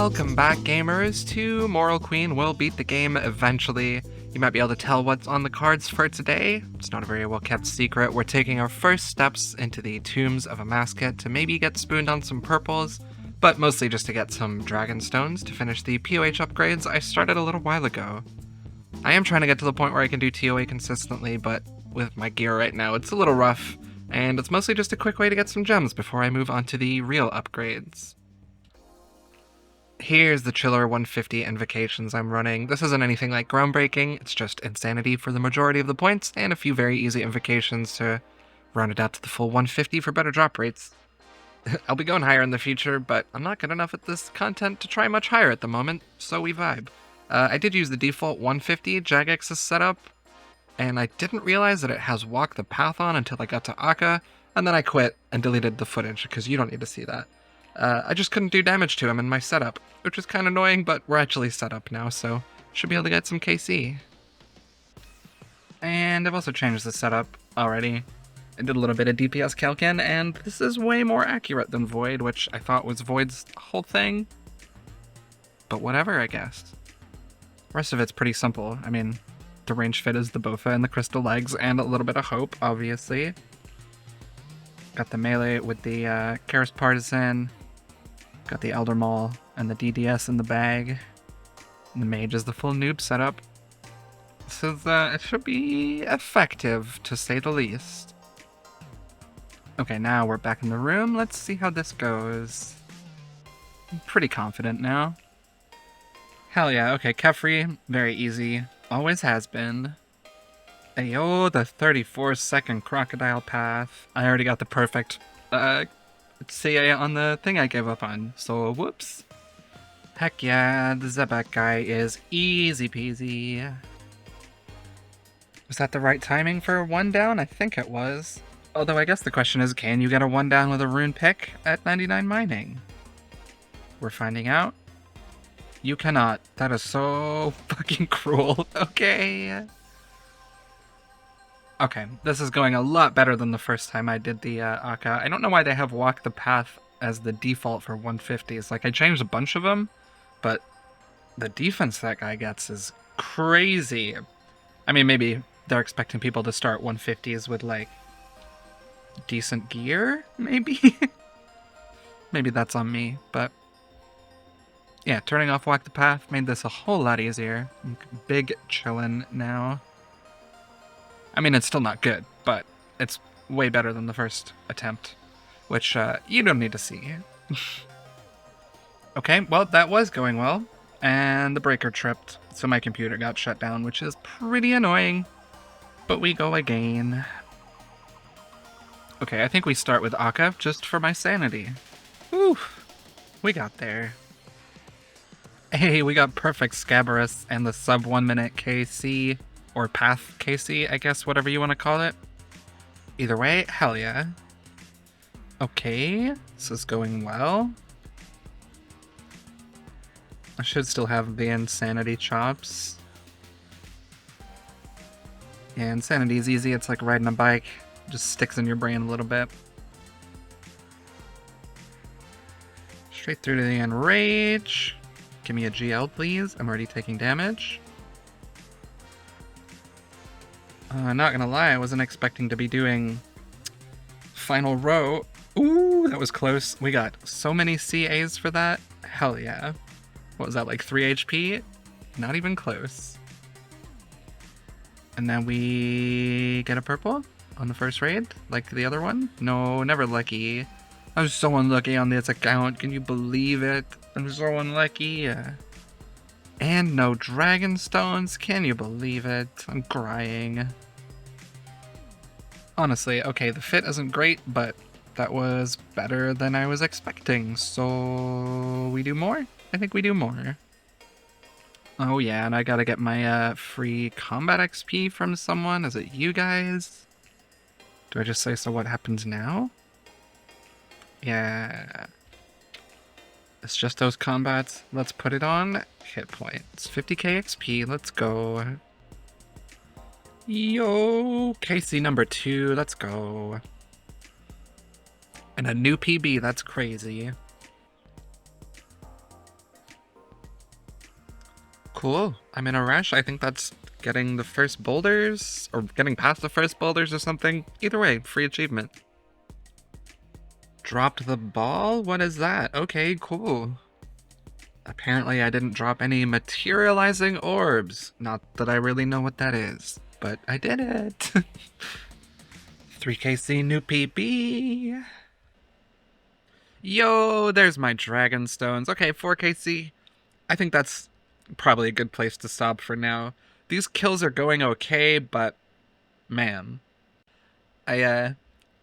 Welcome back, gamers, to Moral Queen Will Beat the Game Eventually. You might be able to tell what's on the cards for today. It's not a very well-kept secret. We're taking our first steps into the Tombs of Amascut to maybe get spooned on some purples, but mostly just to get some dragon stones to finish the POH upgrades I started a little while ago. I am trying to get to the point where I can do TOA consistently, but with my gear right now, it's a little rough, and it's mostly just a quick way to get some gems before I move on to the real upgrades. Here's the chiller 150 invocations I'm running. This isn't anything like groundbreaking, it's just insanity for the majority of the points, and a few very easy invocations to round it out to the full 150 for better drop rates. I'll be going higher in the future, but I'm not good enough at this content to try much higher at the moment, so we vibe. I did use the default 150 Jagex's setup, and I didn't realize that it has Walk the Path on until I got to Akka, and then I quit and deleted the footage, because you don't need to see that. I just couldn't do damage to him in my setup, which is kind of annoying, but we're actually set up now, so should be able to get some KC. And I've also changed the setup already. I did a little bit of DPS calcan, and this is way more accurate than Void, which I thought was Void's whole thing. But whatever, I guess. The rest of it's pretty simple. I mean, the range fit is the Bofa and the crystal legs, and a little bit of hope, obviously. Got the melee with the Karis Partisan. Got the Elder Maul and the DDS in the bag. And the mage is the full noob setup. This is, it should be effective, to say the least. Okay, now we're back in the room. Let's see how this goes. I'm pretty confident now. Hell yeah, okay, Kefri, very easy. Always has been. Ayo, the 34-second crocodile path. I already got the perfect CA on the thing I gave up on, so whoops. Heck yeah, the Zebek guy is easy peasy. Was that the right timing for one down? I think it was. Although I guess the question is, can you get a one down with a rune pick at 99 mining? We're finding out. You cannot. That is so fucking cruel. Okay. Okay, this is going a lot better than the first time I did the Akka. I don't know why they have Walk the Path as the default for 150s. Like, I changed a bunch of them, but the defense that guy gets is crazy. I mean, maybe they're expecting people to start 150s with, like, decent gear, maybe? Maybe that's on me, but yeah, turning off Walk the Path made this a whole lot easier. I'm big chillin' now. I mean, it's still not good, but it's way better than the first attempt, which you don't need to see. Okay, well, that was going well, and the breaker tripped, so my computer got shut down, which is pretty annoying, but we go again. Okay, I think we start with Akka, just for my sanity. Whew, we got there. Hey, we got perfect Scabarus and the sub 1 minute KC. Or Path KC, I guess, whatever you want to call it. Either way, hell yeah. Okay, this is going well. I should still have the Insanity chops. Yeah, Insanity is easy, it's like riding a bike. Just sticks in your brain a little bit. Straight through to the Enrage. Give me a GL, please. I'm already taking damage. Not gonna lie, I wasn't expecting to be doing final row. Ooh, that was close. We got so many CAs for that. Hell yeah. What was that, like 3 HP? Not even close. And then we get a purple on the first raid, like the other one. No, never lucky. I was so unlucky on this account. Can you believe it? I'm so unlucky. And no dragon stones. Can you believe it? I'm crying. Honestly, okay, the fit isn't great, but that was better than I was expecting. So we do more? I think we do more. Oh yeah, and I gotta get my free combat XP from someone. Is it you guys? Do I just say, so what happens now? Yeah. It's just those combats. Let's put it on hit points. 50k XP, let's go. Yo, KC number 2, let's go. And a new PB, that's crazy. Cool. I'm in a rush. I think that's getting the first boulders, or getting past the first boulders or something. Either way, free achievement. Dropped the ball? What is that? Okay, cool. Apparently I didn't drop any materializing orbs. Not that I really know what that is, but I did it. 3KC new PB. Yo, there's my dragon stones. Okay, 4KC. I think that's probably a good place to stop for now. These kills are going okay, but man, I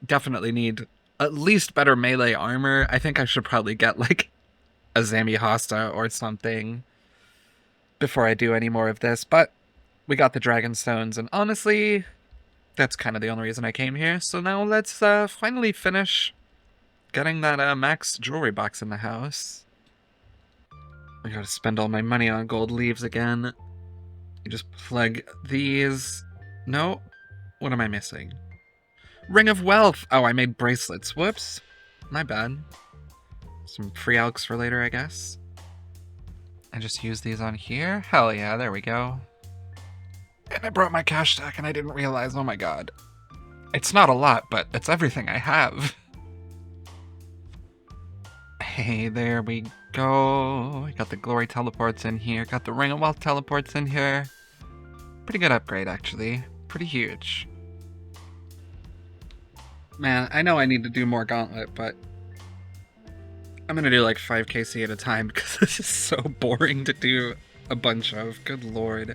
definitely need at least better melee armor. I think I should probably get like a Zami Hosta or something before I do any more of this, but we got the dragon stones, and honestly, that's kind of the only reason I came here. So now let's finally finish getting that max jewelry box in the house. I gotta spend all my money on gold leaves again. You just plug these. No, what am I missing? Ring of Wealth! Oh, I made bracelets. Whoops. My bad. Some free alks for later, I guess. I just use these on here? Hell yeah, there we go. And I brought my cash stack and I didn't realize, oh my god. It's not a lot, but it's everything I have. Hey, there we go. Got the glory teleports in here. Got the ring of wealth teleports in here. Pretty good upgrade, actually. Pretty huge. Man, I know I need to do more Gauntlet, but I'm gonna do like 5KC at a time because this is so boring to do a bunch of. Good lord.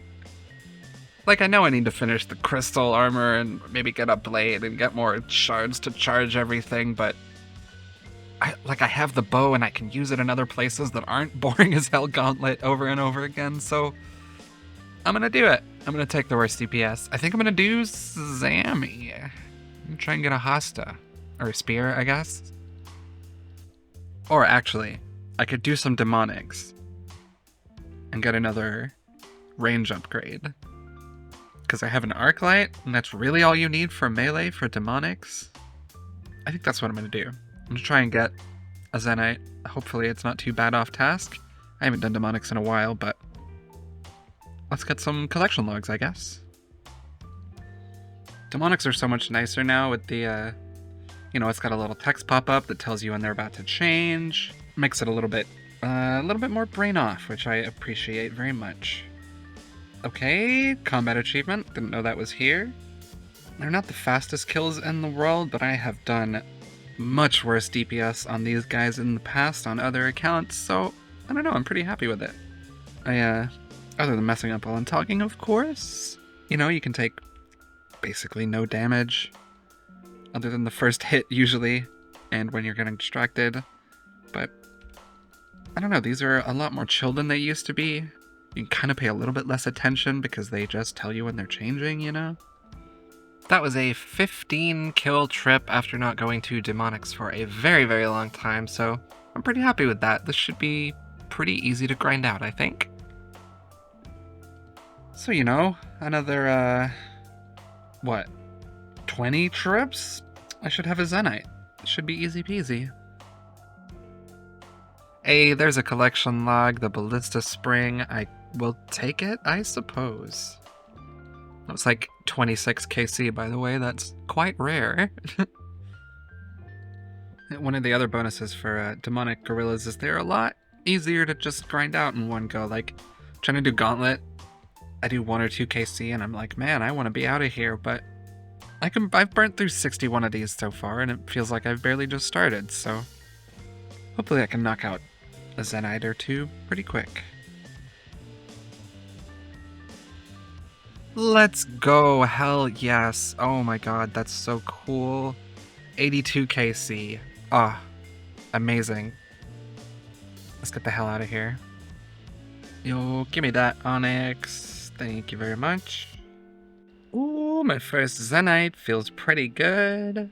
Like, I know I need to finish the crystal armor and maybe get a blade and get more shards to charge everything, but I have the bow and I can use it in other places that aren't boring as hell Gauntlet over and over again, so I'm gonna do it. I'm gonna take the worst DPS. I think I'm gonna do Zami. I'm gonna try and get a Hosta. Or a spear, I guess. Or actually, I could do some demonics and get another range upgrade. Because I have an arc light, and that's really all you need for melee for demonics. I think that's what I'm gonna do. I'm gonna try and get a zenyte. Hopefully it's not too bad off task. I haven't done demonics in a while, but let's get some collection logs, I guess. Demonics are so much nicer now with the, it's got a little text pop up that tells you when they're about to change. Makes it a little bit more brain off, which I appreciate very much. Okay, combat achievement. Didn't know that was here. They're not the fastest kills in the world, but I have done much worse DPS on these guys in the past on other accounts, so I don't know, I'm pretty happy with it. Other than messing up while I'm talking, of course. You can take basically no damage, other than the first hit usually, and when you're getting distracted. But I don't know, these are a lot more chill than they used to be. You can kind of pay a little bit less attention because they just tell you when they're changing, That was a 15 kill trip after not going to demonics for a very, very long time, so I'm pretty happy with that. This should be pretty easy to grind out, I think. So, another, 20 trips? I should have a zenyte. It should be easy peasy. Hey, there's a collection log, the ballista spring. I will take it, I suppose. That was like 26KC, by the way. That's quite rare. One of the other bonuses for demonic gorillas is they're a lot easier to just grind out in one go. Like, trying to do Gauntlet, I do 1 or 2KC, and I'm like, man, I want to be out of here, but I've burnt through 61 of these so far, and it feels like I've barely just started, so hopefully I can knock out a zenyte or two pretty quick. Let's go, hell yes. Oh my god, that's so cool. 82KC. Ah, amazing. Let's get the hell out of here. Yo, give me that onyx. Thank you very much. Ooh, my first zenyte feels pretty good.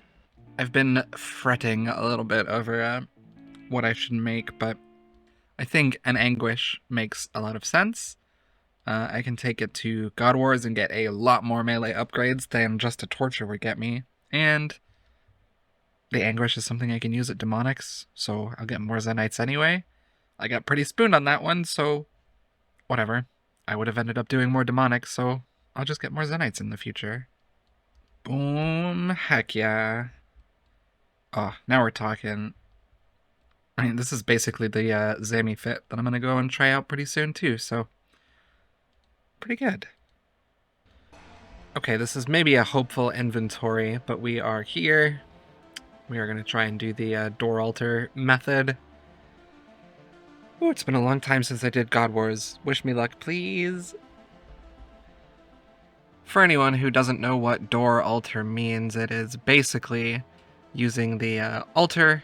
I've been fretting a little bit over what I should make, but I think an anguish makes a lot of sense. I can take it to God Wars and get a lot more melee upgrades than just a torture would get me. And the anguish is something I can use at demonics, so I'll get more zenytes anyway. I got pretty spooned on that one, so whatever. I would have ended up doing more demonic, so I'll just get more zenytes in the future. Boom. Heck yeah. Oh, now we're talking. I mean, this is basically the Zami fit that I'm going to go and try out pretty soon too, so pretty good. Okay, this is maybe a hopeful inventory, but we are here. We are going to try and do the door altar method. Oh, it's been a long time since I did God Wars. Wish me luck, please. For anyone who doesn't know what door altar means, it is basically using the altar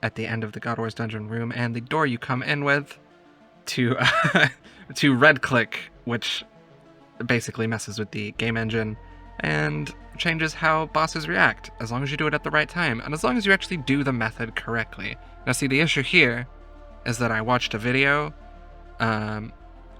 at the end of the God Wars dungeon room and the door you come in with to to red click, which basically messes with the game engine and changes how bosses react, as long as you do it at the right time, and as long as you actually do the method correctly. Now see, the issue here is that I watched a video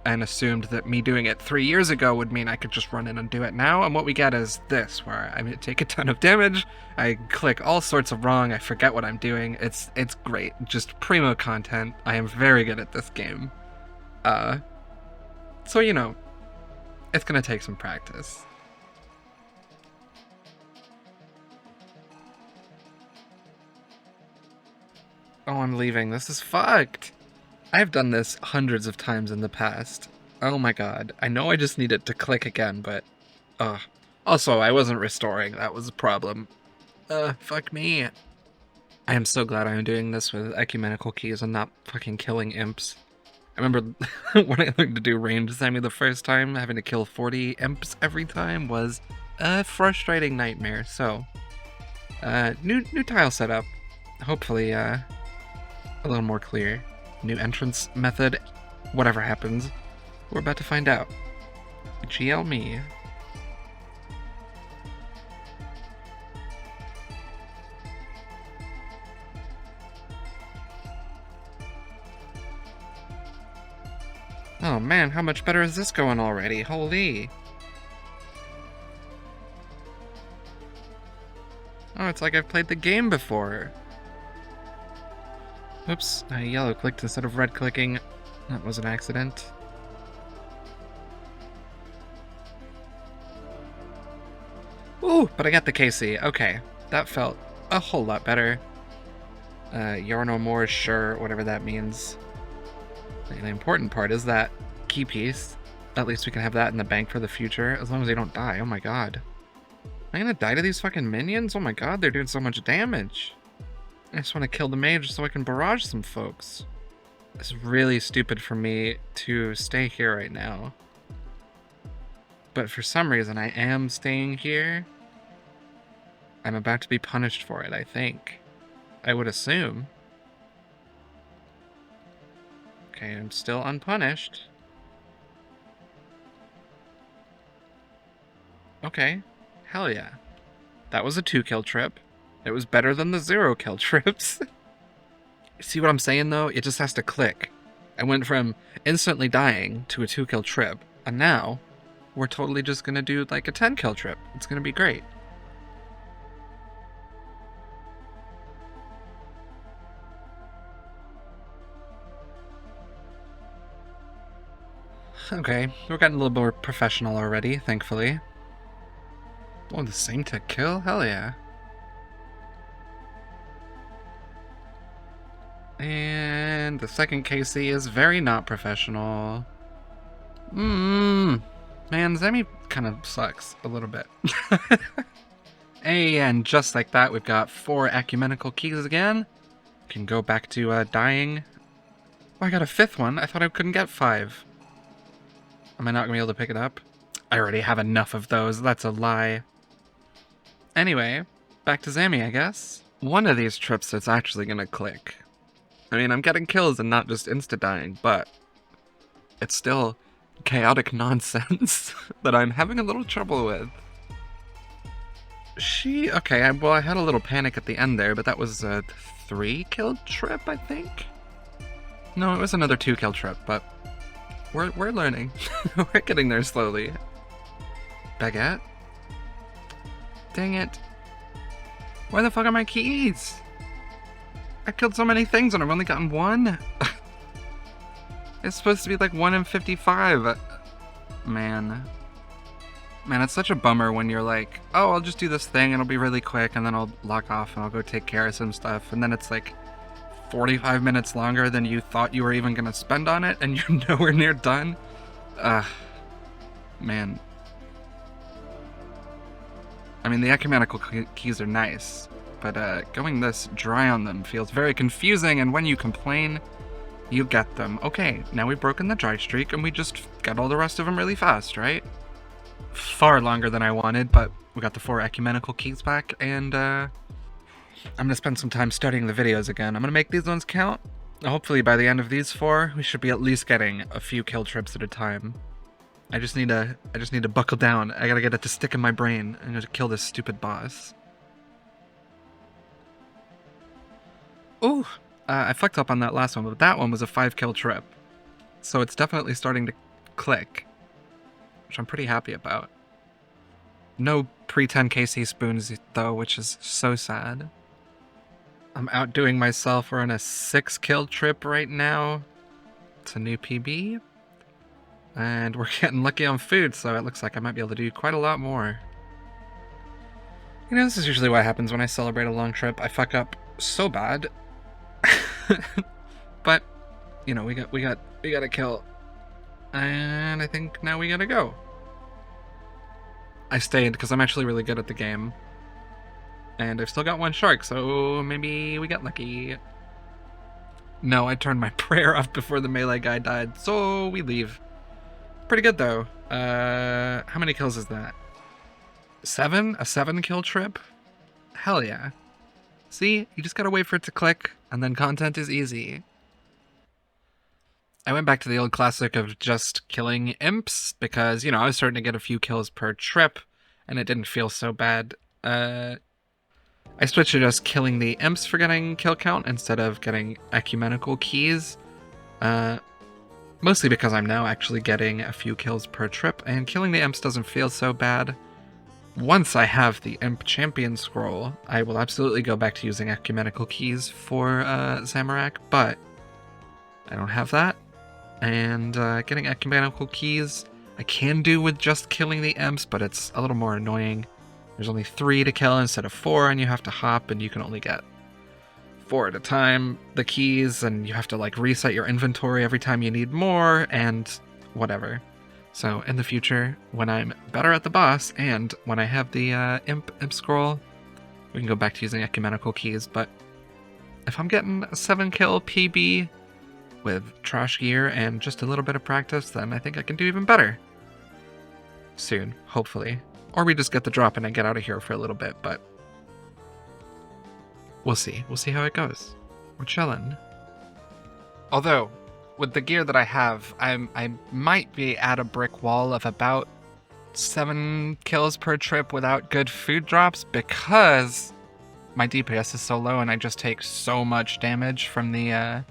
and assumed that me doing it 3 years ago would mean I could just run in and do it now, and what we get is this, where I take a ton of damage, I click all sorts of wrong, I forget what I'm doing. It's great, just primo content. I am very good at this game. So, you know, it's gonna take some practice. Oh, I'm leaving. This is fucked. I've done this hundreds of times in the past. Oh my god. I know I just need it to click again, but... Also, I wasn't restoring. That was a problem. Fuck me. I am so glad I am doing this with ecumenical keys and not fucking killing imps. I remember when I learned to do ranged Zami the first time, having to kill 40 imps every time was a frustrating nightmare. So, new tile setup. Hopefully, a little more clear. New entrance method. Whatever happens, we're about to find out. GL me. Oh man, how much better is this going already? Holy. Oh, it's like I've played the game before. Oops, I yellow clicked instead of red clicking. That was an accident. Ooh, but I got the KC. Okay, that felt a whole lot better. Yarno more, sure, whatever that means. And the important part is that key piece. At least we can have that in the bank for the future, as long as they don't die. Oh my god. Am I gonna die to these fucking minions? Oh my god, they're doing so much damage. I just want to kill the mage so I can barrage some folks. It's really stupid for me to stay here right now. But for some reason, I am staying here. I'm about to be punished for it, I think. I would assume. Okay, I'm still unpunished. Okay, hell yeah. That was a 2-kill trip. It was better than the 0-kill trips. See what I'm saying, though? It just has to click. I went from instantly dying to a 2-kill trip, and now we're totally just gonna do like a 10-kill trip. It's gonna be great. Okay, we're getting a little more professional already, thankfully. Oh, the same tech kill? Hell yeah. And the second KC is very not professional. Man, Zemi kind of sucks a little bit. Hey, and just like that, we've got 4 ecumenical keys again. Can go back to dying. Oh, I got a 5th one. I thought I couldn't get 5. Am I not gonna be able to pick it up? I already have enough of those. That's a lie. Anyway, back to Zami, I guess. One of these trips is actually gonna click. I mean, I'm getting kills and not just insta-dying, but it's still chaotic nonsense that I'm having a little trouble with. Okay, well, I had a little panic at the end there, but that was a 3-kill trip, I think? No, it was another 2-kill trip, but we're learning. We're getting there slowly. Baguette? Dang it. Where the fuck are my keys? I killed so many things and I've only gotten 1. It's supposed to be like 1 in 55. Man. Man, it's such a bummer when you're like, oh, I'll just do this thing and it'll be really quick and then I'll log off and I'll go take care of some stuff. And then it's like 45 minutes longer than you thought you were even going to spend on it and you're nowhere near done. Man. I mean, the ecumenical keys are nice, but going this dry on them feels very confusing, and when you complain, you get them. Okay, now we've broken the dry streak and we just got all the rest of them really fast, right? Far longer than I wanted, but we got the 4 ecumenical keys back, and I'm gonna spend some time studying the videos again. I'm gonna make these ones count. Hopefully by the end of these 4, we should be at least getting a few kill trips at a time. I just need to buckle down. I gotta get it to stick in my brain. I'm gonna kill this stupid boss. Ooh, I fucked up on that last one, but that one was a 5 kill trip. So it's definitely starting to click, which I'm pretty happy about. No pre-10 KC spoons though, which is so sad. I'm outdoing myself. We're on a 6 kill trip right now. It's a new PB. And we're getting lucky on food, so it looks like I might be able to do quite a lot more. You know, this is usually what happens when I celebrate a long trip. I fuck up so bad. But, you know, we got a kill. And I think now we gotta go. I stayed because I'm actually really good at the game. And I've still got 1 shark, so maybe we got lucky. No, I turned my prayer off before the melee guy died, so we leave. Pretty good though. How many kills is that? 7? A 7 kill trip? Hell yeah. See, you just gotta wait for it to click, and then content is easy. I went back to the old classic of just killing imps, because, you know, I was starting to get a few kills per trip, and it didn't feel so bad. I switched to just killing the imps for getting kill count instead of getting ecumenical keys. Mostly because I'm now actually getting a few kills per trip, and killing the imps doesn't feel so bad. Once I have the imp champion scroll, I will absolutely go back to using ecumenical keys for Zamorak, but I don't have that. And getting ecumenical keys I can do with just killing the imps, but it's a little more annoying. There's only 3 to kill instead of 4, and you have to hop, and you can only get 4 at a time, the keys, and you have to like reset your inventory every time you need more, and whatever. So in the future, when I'm better at the boss, and when I have the imp scroll, we can go back to using ecumenical keys. But if I'm getting a 7 kill PB with trash gear and just a little bit of practice, then I think I can do even better. Soon, hopefully. Or we just get the drop and I get out of here for a little bit, but we'll see. We'll see how it goes. We're chilling. Although, with the gear that I have, I might be at a brick wall of about 7 kills per trip without good food drops, because my DPS is so low and I just take so much damage from the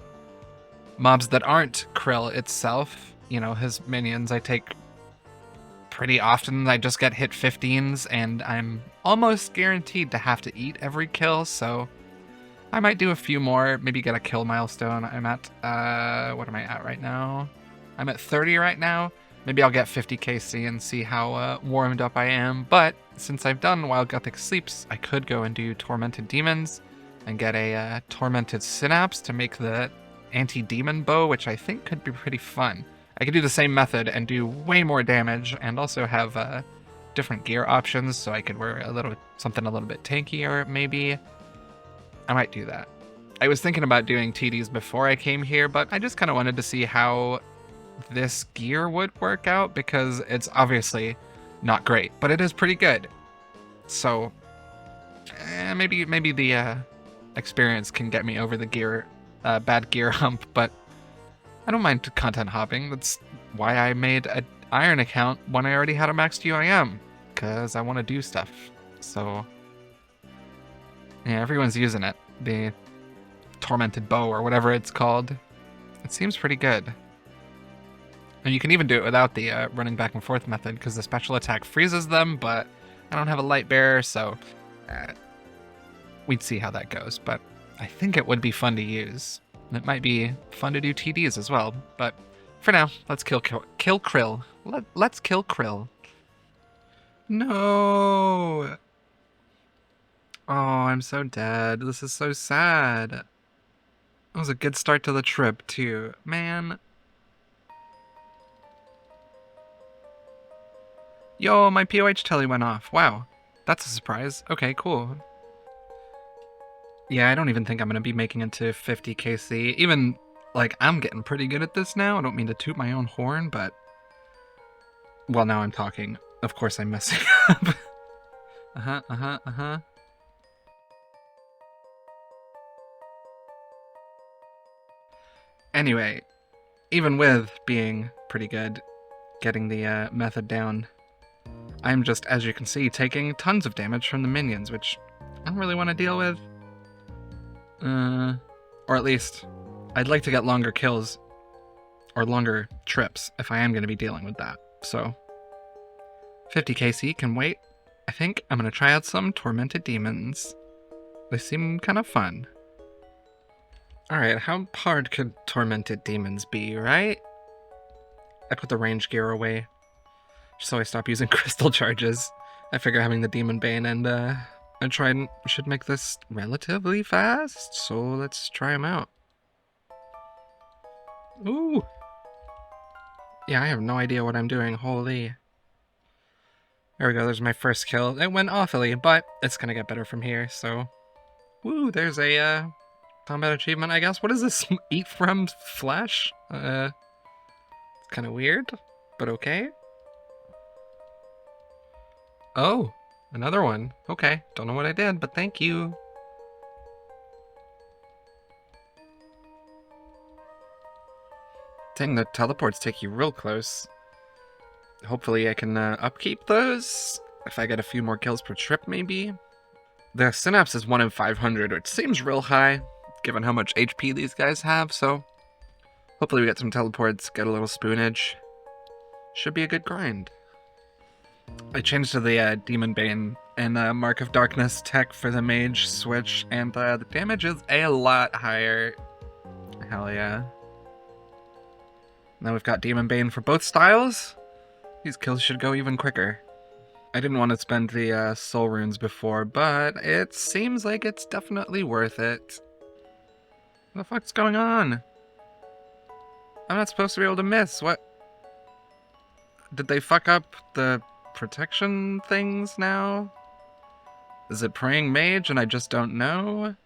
mobs that aren't Krill itself. You know, his minions I take pretty often. I just get hit 15s, and I'm almost guaranteed to have to eat every kill, so I might do a few more, maybe get a kill milestone. I'm at, what am I at right now? I'm at 30 right now. Maybe I'll get 50 KC and see how warmed up I am, but since I've done Wild Gothic Sleeps, I could go and do Tormented Demons and get a Tormented Synapse to make the anti-demon bow, which I think could be pretty fun. I could do the same method and do way more damage, and also have different gear options, so I could wear something a little bit tankier, maybe. I might do that. I was thinking about doing TDs before I came here, but I just kind of wanted to see how this gear would work out, because it's obviously not great, but it is pretty good. So maybe the experience can get me over the bad gear hump, but I don't mind content hopping. That's why I made an Iron account when I already had a maxed UIM, because I want to do stuff. So yeah, everyone's using it. The Tormented Bow or whatever it's called. It seems pretty good. And you can even do it without the running back and forth method, because the special attack freezes them, but I don't have a light bearer, so we'd see how that goes. But I think it would be fun to use. It might be fun to do TDs as well, but For now, let's kill Krill. Let's kill Krill. No! Oh, I'm so dead. This is so sad. It was a good start to the trip, too. Man. Yo, my POH telly went off. Wow. That's a surprise. Okay, cool. Yeah, I don't even think I'm going to be making it to 50 KC. Even, like, I'm getting pretty good at this now. I don't mean to toot my own horn, but... Well, now I'm talking. Of course I'm messing up. Anyway, even with being pretty good, getting the method down, I'm just, as you can see, taking tons of damage from the minions, which I don't really want to deal with. Or at least, I'd like to get longer kills, or longer trips, if I am going to be dealing with that. So, 50 KC can wait. I think I'm going to try out some Tormented Demons. They seem kind of fun. Alright, how hard could Tormented Demons be, right? I put the range gear away, just so I stop using crystal charges. I figure having the Demon Bane and a Trident should make this relatively fast, so let's try them out. Ooh! Yeah, I have no idea what I'm doing, holy. There we go, there's my first kill. It went awfully, but it's gonna get better from here, so... Woo, there's a, combat achievement, I guess. What is this? Eat from flesh? It's kind of weird, but okay. Oh, another one. Okay, don't know what I did, but thank you. Dang, the teleports take you real close. Hopefully I can upkeep those. If I get a few more kills per trip, maybe. The synapse is 1 in 500, which seems real high, given how much HP these guys have, so hopefully we get some teleports, get a little spoonage. Should be a good grind. I changed to the Demon Bane and Mark of Darkness tech for the mage switch, and the damage is a lot higher. Hell yeah. Now we've got Demon Bane for both styles. These kills should go even quicker. I didn't want to spend the soul runes before, but it seems like it's definitely worth it. What the fuck's going on? I'm not supposed to be able to miss. What? Did they fuck up the protection things now? Is it Praying Mage and I just don't know?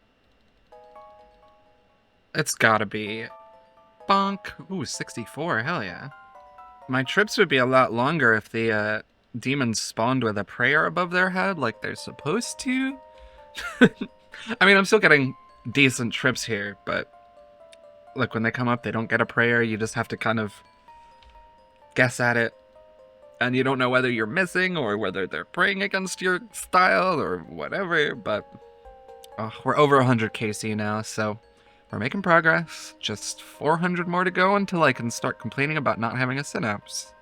It's gotta be. Bonk. Ooh, 64. Hell yeah. My trips would be a lot longer if the demons spawned with a prayer above their head like they're supposed to. I mean, I'm still getting decent trips here, but like when they come up, they don't get a prayer. You just have to kind of guess at it. And you don't know whether you're missing or whether they're praying against your style or whatever, but we're over 100 KC now, so we're making progress. Just 400 more to go until I can start complaining about not having a synapse.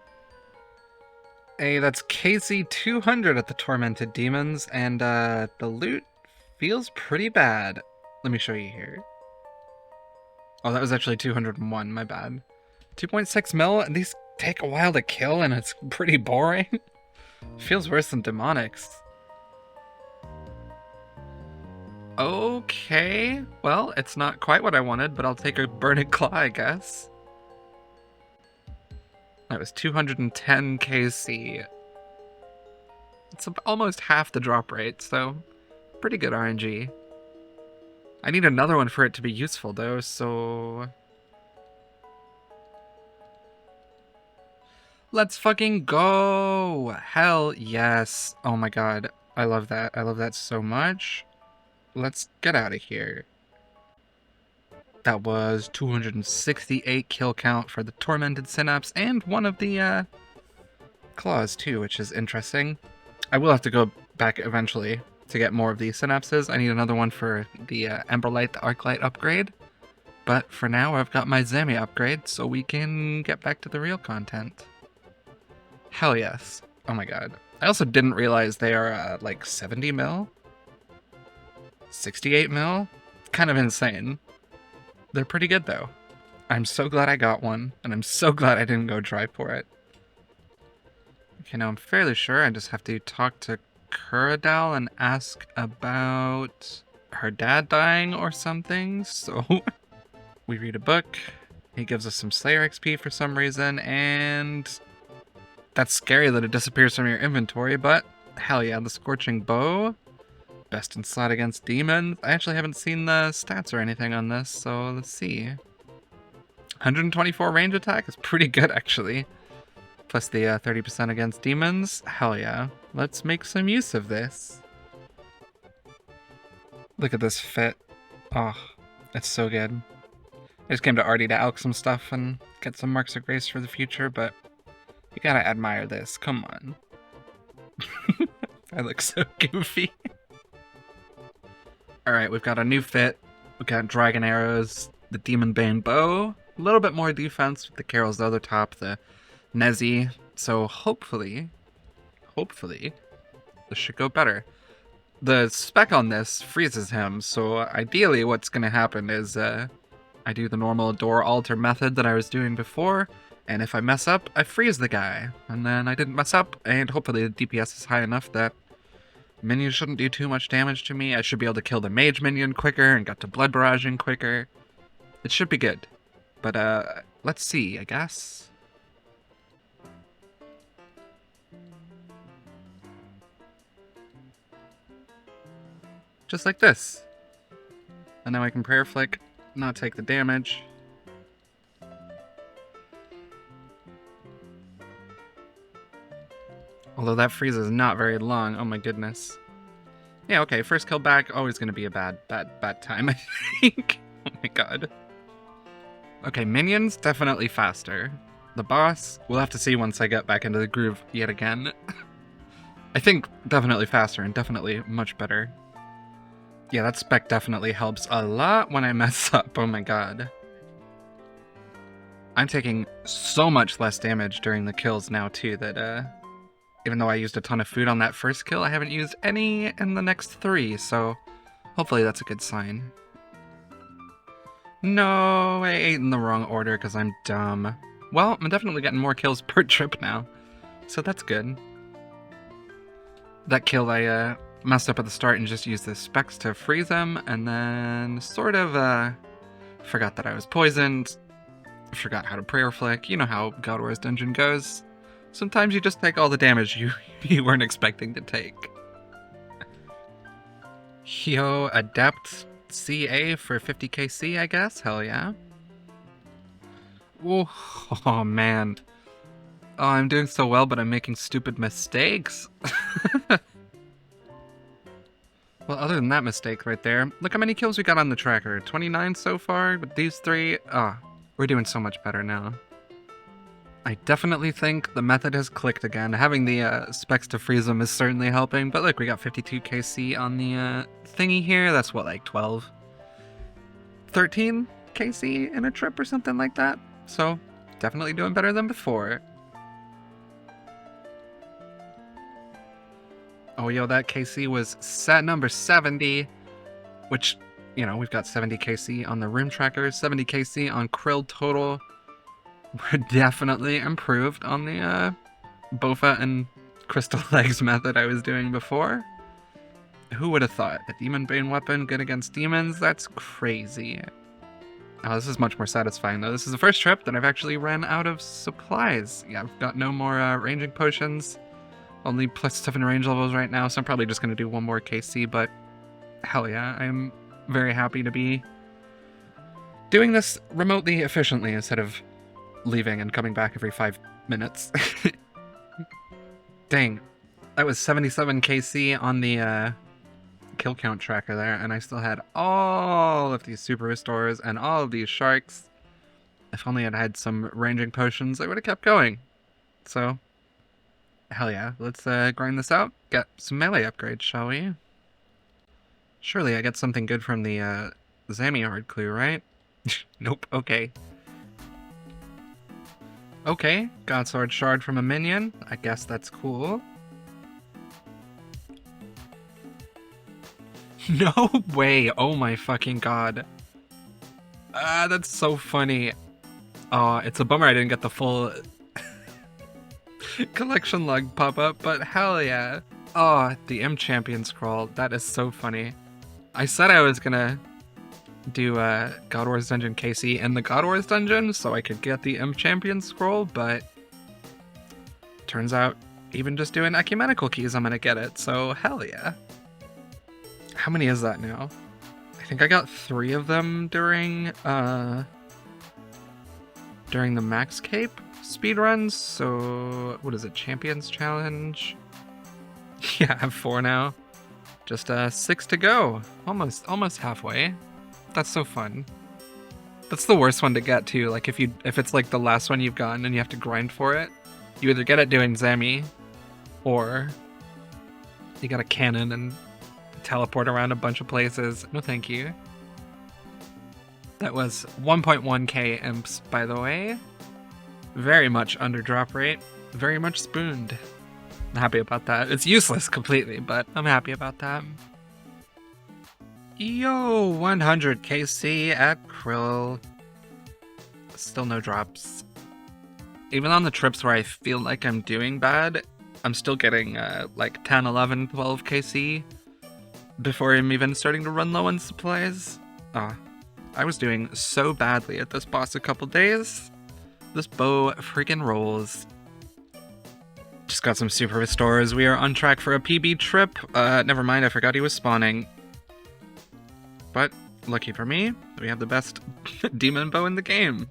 Hey, that's KC 200 at the Tormented Demons, and the loot feels pretty bad. Let me show you here. Oh, that was actually 201, my bad. 2.6 mil, and these take a while to kill, and it's pretty boring. Feels worse than demonics. Okay, well, it's not quite what I wanted, but I'll take a Burning Claw, I guess. That was 210 KC. It's almost half the drop rate, so pretty good RNG. I need another one for it to be useful, though, so... Let's fucking go! Hell yes! Oh my god, I love that. I love that so much. Let's get out of here. That was 268 kill count for the Tormented Synapse and one of the claws too, which is interesting. I will have to go back eventually to get more of these synapses. I need another one for the Emberlight, the Arclight upgrade. But for now, I've got my Zami upgrade, so we can get back to the real content. Hell yes. Oh my god. I also didn't realize they are like 70 mil? 68 mil? Kind of insane. They're pretty good though. I'm so glad I got one, and I'm so glad I didn't go try for it. Okay, now I'm fairly sure I just have to talk to Kuradal and ask about her dad dying or something, so we read a book. He gives us some Slayer XP for some reason, and that's scary that it disappears from your inventory, but hell yeah, the Scorching Bow. Best in slot against demons. I actually haven't seen the stats or anything on this, so let's see. 124 range attack is pretty good, actually. Plus the 30% against demons. Hell yeah. Let's make some use of this. Look at this fit. Oh, it's so good. I just came to Artie to alch some stuff and get some marks of grace for the future, but you gotta admire this. Come on. I look so goofy. Alright, we've got a new fit. We've got Dragon Arrows, the Demon Bane Bow, a little bit more defense with the Carol's other top, the Nezi. So hopefully, this should go better. The spec on this freezes him, so ideally what's going to happen is I do the normal door alter method that I was doing before, and if I mess up, I freeze the guy. And then I didn't mess up, and hopefully the DPS is high enough that minions shouldn't do too much damage to me. I should be able to kill the mage minion quicker and get to blood barraging quicker. It should be good. But let's see, I guess. Just like this. And now I can prayer flick, not take the damage. Although that freeze is not very long. Oh my goodness. Yeah, okay, first kill back, always gonna be a bad time, I think. Oh my god. Okay, minions, definitely faster. The boss, we'll have to see once I get back into the groove yet again. I think definitely faster and definitely much better. Yeah, that spec definitely helps a lot when I mess up, oh my god. I'm taking so much less damage during the kills now too that even though I used a ton of food on that first kill, I haven't used any in the next 3, so hopefully that's a good sign. No, I ate in the wrong order because I'm dumb. Well, I'm definitely getting more kills per trip now, so that's good. That kill I messed up at the start and just used the specs to freeze them, and then sort of forgot that I was poisoned, forgot how to prayer flick. You know how God War's dungeon goes. Sometimes you just take all the damage you weren't expecting to take. Yo, Adept CA for 50 KC, I guess? Hell yeah. Oh man. Oh, I'm doing so well, but I'm making stupid mistakes. Well, other than that mistake right there, look how many kills we got on the tracker. 29 so far with these 3. We're doing so much better now. I definitely think the method has clicked again. Having the specs to freeze them is certainly helping, but look, we got 52 KC on the thingy here. That's what, like 12? 13 KC in a trip or something like that. So, definitely doing better than before. Oh, yo, that KC was set number 70, which, you know, we've got 70 KC on the room tracker, 70 KC on Krill total. We're definitely improved on the Bofa and Crystal Legs method I was doing before. Who would have thought? A Demon Bane weapon good against demons? That's crazy. Oh, this is much more satisfying, though. This is the first trip that I've actually ran out of supplies. Yeah, I've got no more ranging potions. Only +7 range levels right now, so I'm probably just going to do one more KC, but hell yeah, I'm very happy to be doing this remotely efficiently instead of leaving and coming back every 5 minutes. Dang, that was 77 KC on the kill count tracker there, and I still had all of these super restores and all of these sharks. If only I'd had some ranging potions, I would have kept going. So, hell yeah, let's grind this out, get some melee upgrades, shall we? Surely I get something good from the Zamorak clue, right? Nope, okay. Okay, Godsword Shard from a minion. I guess that's cool. No way! Oh my fucking god. That's so funny. Oh, it's a bummer I didn't get the full collection log pop up, but hell yeah. Oh, the M Champion scroll. That is so funny. I said I was gonna do God Wars Dungeon KC and the God Wars Dungeon so I could get the M Champion scroll, but turns out even just doing ecumenical keys I'm gonna get it, so hell yeah. How many is that now? I think I got 3 of them during the Max Cape speedruns, so what is it, Champions Challenge? Yeah, I have 4 now. Just 6 to go. Almost halfway. That's so fun. That's the worst one to get too. Like if it's like the last one you've gotten and you have to grind for it, you either get it doing Zami, or you got a cannon and teleport around a bunch of places. No thank you. That was 1.1k imps, by the way. Very much under drop rate. Very much spooned. I'm happy about that. It's useless completely, but I'm happy about that. Yo, 100 KC at Krill. Still no drops. Even on the trips where I feel like I'm doing bad, I'm still getting like 10, 11, 12 KC before I'm even starting to run low on supplies. I was doing so badly at this boss a couple days. This bow freaking rolls. Just got some super restores. We are on track for a PB trip. Never mind, I forgot he was spawning. But lucky for me, we have the best demon bow in the game.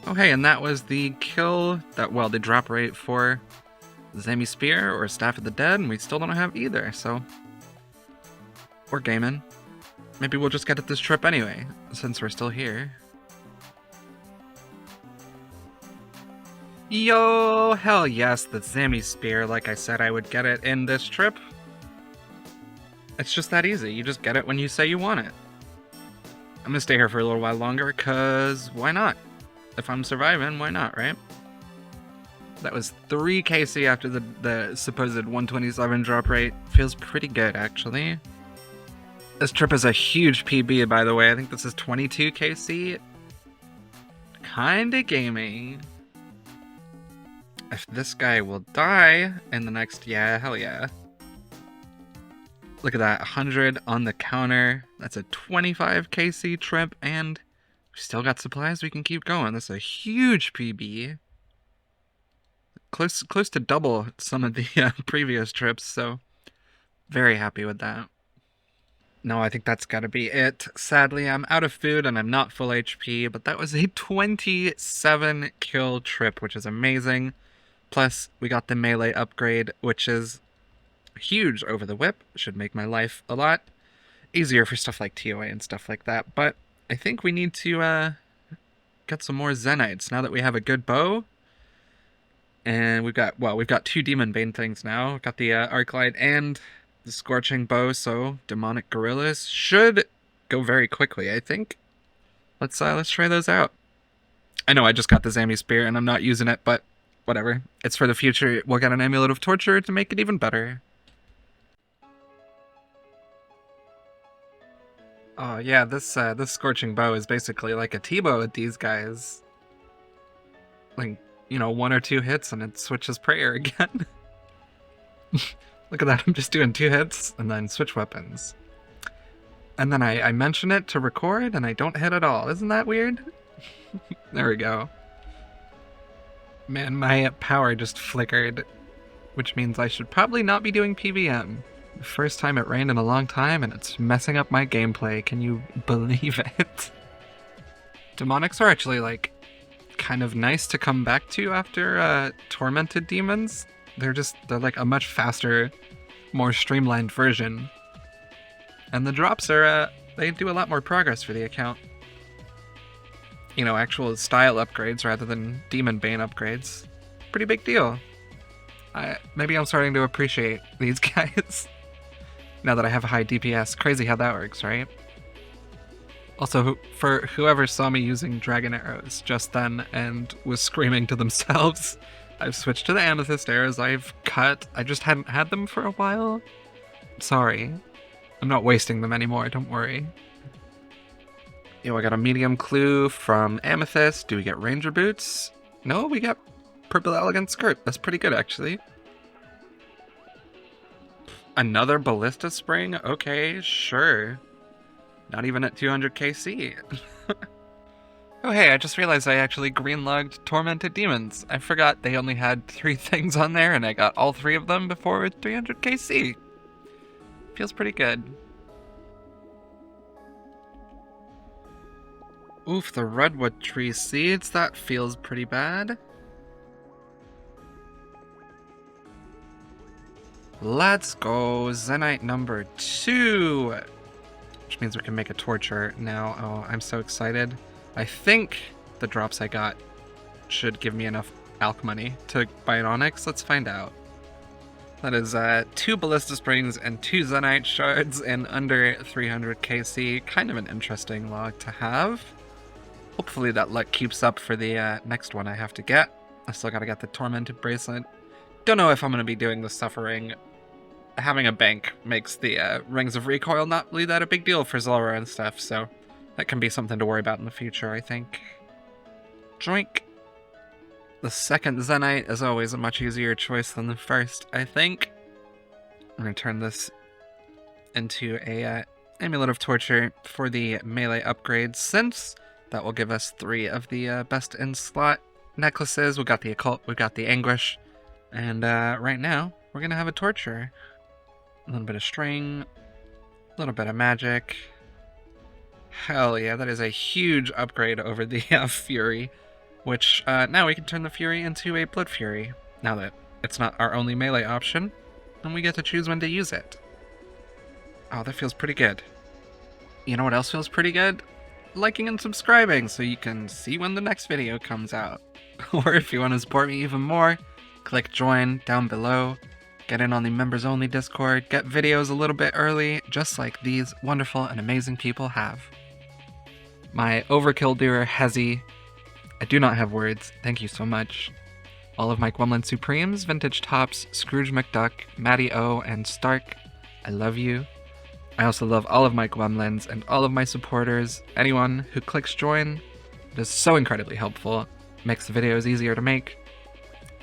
Oh hey, and that was the kill, the drop rate for Zami Spear or Staff of the Dead, and we still don't have either, so we're gaming. Maybe we'll just get it this trip anyway, since we're still here. Yo, hell yes, the Zami Spear, like I said I would get it in this trip. It's just that easy, you just get it when you say you want it. I'm gonna stay here for a little while longer, cause why not? If I'm surviving, why not, right? That was 3 KC after the supposed 127 drop rate. Feels pretty good, actually. This trip is a huge PB, by the way. I think this is 22 KC. Kinda gaming. If this guy will die in the next, yeah, hell yeah. Look at that, 100 on the counter. That's a 25 KC trip, and we still got supplies. We can keep going. That's a huge PB. Close to double some of the previous trips, so very happy with that. No, I think that's gotta be it. Sadly, I'm out of food and I'm not full HP, but that was a 27 kill trip, which is amazing. Plus, we got the melee upgrade, which is huge over the whip. Should make my life a lot easier for stuff like TOA and stuff like that. But I think we need to get some more zenytes now that we have a good bow. And we've got 2 demon bane things now. We've got the arclight and the scorching bow, so demonic gorillas should go very quickly, I think. Let's try those out. I know I just got the Zami Spear and I'm not using it, but whatever. It's for the future. We'll get an Amulet of Torture to make it even better. Oh yeah, this Scorching Bow is basically like a T-bow with these guys. Like, 1 or 2 hits and it switches prayer again. Look at that, I'm just doing 2 hits and then switch weapons. And then I mention it to record and I don't hit at all. Isn't that weird? There we go. Man, my power just flickered, which means I should probably not be doing PVM. First time it rained in a long time and it's messing up my gameplay. Can you believe it? Demonics are actually like kind of nice to come back to after Tormented demons. They're like a much faster, more streamlined version. And the drops are they do a lot more progress for the account. Actual style upgrades rather than demon bane upgrades. Pretty big deal. Maybe I'm starting to appreciate these guys now that I have a high DPS. Crazy how that works, right? Also, for whoever saw me using dragon arrows just then and was screaming to themselves, I've switched to the amethyst arrows I've cut. I just hadn't had them for a while. Sorry. I'm not wasting them anymore, don't worry. Yo, I got a medium clue from Amethyst. Do we get ranger boots? No, we got purple elegant skirt. That's pretty good, actually. Another ballista spring? Okay, sure. Not even at 200 KC. Oh hey, I just realized I actually greenlogged Tormented Demons. I forgot they only had 3 things on there and I got all 3 of them before 300 KC. Feels pretty good. Oof, the redwood tree seeds, that feels pretty bad. Let's go, zenyte number 2. Which means we can make a torture now. Oh, I'm so excited. I think the drops I got should give me enough alch money to buy an onyx. Let's find out. That is 2 ballista springs and 2 zenyte shards in under 300 KC. Kind of an interesting log to have. Hopefully that luck keeps up for the next one I have to get. I still gotta get the Tormented bracelet. Don't know if I'm gonna be doing the suffering. Having a bank makes the Rings of Recoil not really that a big deal for Zulrah and stuff, so that can be something to worry about in the future, I think. Joink. The second zenyte is always a much easier choice than the first, I think. I'm going to turn this into a Amulet of Torture for the melee upgrades, since that will give us 3 of the best in slot necklaces. We got the Occult, we got the Anguish, and right now we're going to have a Torture. A little bit of string, a little bit of magic. Hell yeah, that is a huge upgrade over the Fury, which now we can turn the Fury into a Blood Fury, now that it's not our only melee option, and we get to choose when to use it. Oh, that feels pretty good. You know what else feels pretty good? Liking and subscribing so you can see when the next video comes out. Or if you want to support me even more, click join down below. Get in on the members only Discord, get videos a little bit early, just like these wonderful and amazing people have. My overkill doer, Hezi, I do not have words, thank you so much. All of my Gwemlin Supremes, Vintage Tops, Scrooge McDuck, Matty O, and Stark, I love you. I also love all of my Gwemlins and all of my supporters. Anyone who clicks join, it is so incredibly helpful, makes the videos easier to make.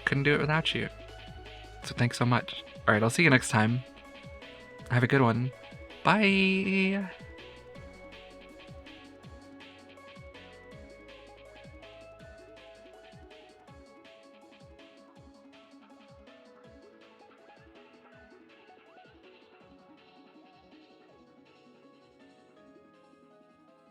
Couldn't do it without you. So thanks so much. Alright, I'll see you next time. Have a good one. Bye!